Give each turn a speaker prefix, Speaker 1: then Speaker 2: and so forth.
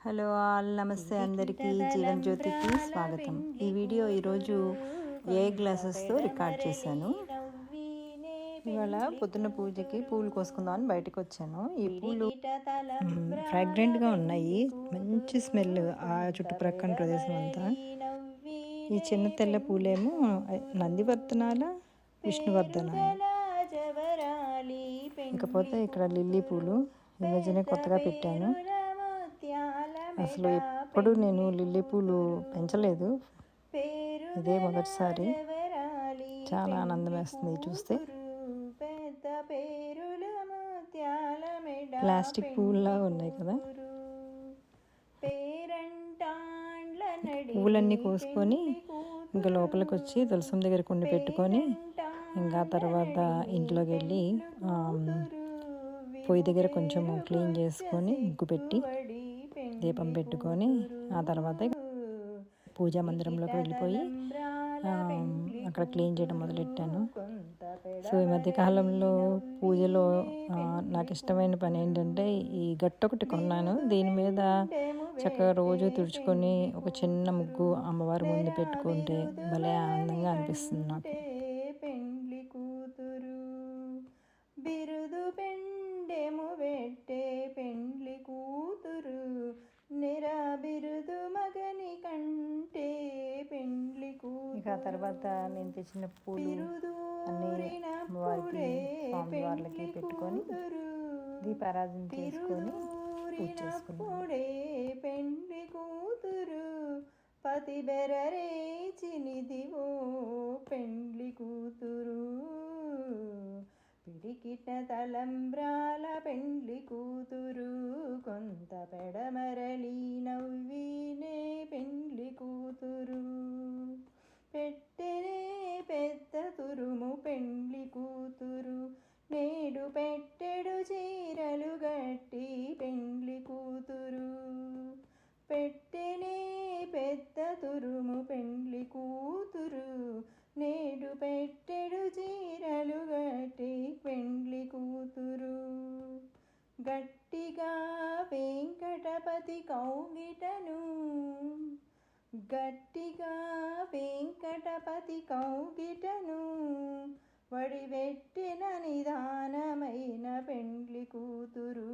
Speaker 1: Hello all, నమస్తే అందరికీ. జీవన్ జ్యోతికి స్వాగతం. ఈ వీడియో ఈరోజు గ్లాసెస్తో రికార్డ్ చేశాను. ఇవాళ పొద్దున్న పూజకి పూలు కోసుకుందామని బయటకు వచ్చాను. ఈ పూలు ఫ్రాగ్రెంట్గా ఉన్నాయి, మంచి స్మెల్ ఆ చుట్టుప్రక్కల ప్రదేశం అంతా. ఈ చిన్న తెల్ల పూలేమో నందివర్ధనాల, విష్ణువర్ధనాల. ఇకపోతే ఇక్కడ లిల్లీ పూలు ఈ మధ్యనే కొత్తగా పెట్టాను. అసలు ఎప్పుడు నేను లిల్లీ పూలు పెంచలేదు, ఇదే మొదటిసారి. చాలా ఆనందం వేస్తుంది చూస్తే. ప్లాస్టిక్ పూల్లా ఉన్నాయి కదా. పూలన్నీ కోసుకొని ఇంకా లోపలికి వచ్చి తులసం దగ్గర కుండి పెట్టుకొని, ఇంకా తర్వాత ఇంట్లోకి వెళ్ళి పొయ్యి దగ్గర కొంచెం క్లీన్ చేసుకొని ముగ్గు పెట్టి దీపం పెట్టుకొని ఆ తర్వాత పూజా మందిరంలోకి వెళ్ళిపోయి అక్కడ క్లీన్ చేయడం మొదలెట్టాను. సో ఈ మధ్యకాలంలో పూజలో నాకు ఇష్టమైన పని ఏంటంటే, ఈ గట్టు ఒకటి కొన్నాను. దీని మీద చక్కగా రోజు తుడుచుకొని ఒక చిన్న ముగ్గు అమ్మవారి ముందు పెట్టుకుంటే భలే ఆనందంగా అనిపిస్తుంది నాకు. పెండ్లి కూతురు బిరుదు పెండెము పెట్టే పెండ్లి కూతురు, నిరా బిరుదు మగని కంటే పెండ్లి కూతురు. ఇక తర్వాత నేను తెచ్చిన పూలు అన్ని అమ్మవారికి, స్వామివార్లకి పెట్టుకొని దీపారాధన చేసుకొని పూజ చేసుకున్నాను. పెండ్లి కూతురు పతి బెరరేచినిదివో పెండ్లి కూతురు, పిడికిట తలంబ్రాల పెండ్లి కూతురు, కొంత పెడమరలి నవ్వినే పెండ్లి కూతురు, పెట్టెనే పెద్ద తురుము పెండ్లి కూతురు, నేడు పెట్టెడు చీరలు గట్టి పెండ్లి కూతురు, పెట్టెనే పెద్ద తురుము పెండ్లి కూతురు, నేడు పెట్టెడు చీరలు గట్టి పెండ్లి కూతురు, గట్టిగా వెంకటపతి కౌగిటను, గట్టిగా వెంకటపతి కౌగిటను, వడివెట్టిన నిదానమైన పెండ్లి కూతురు.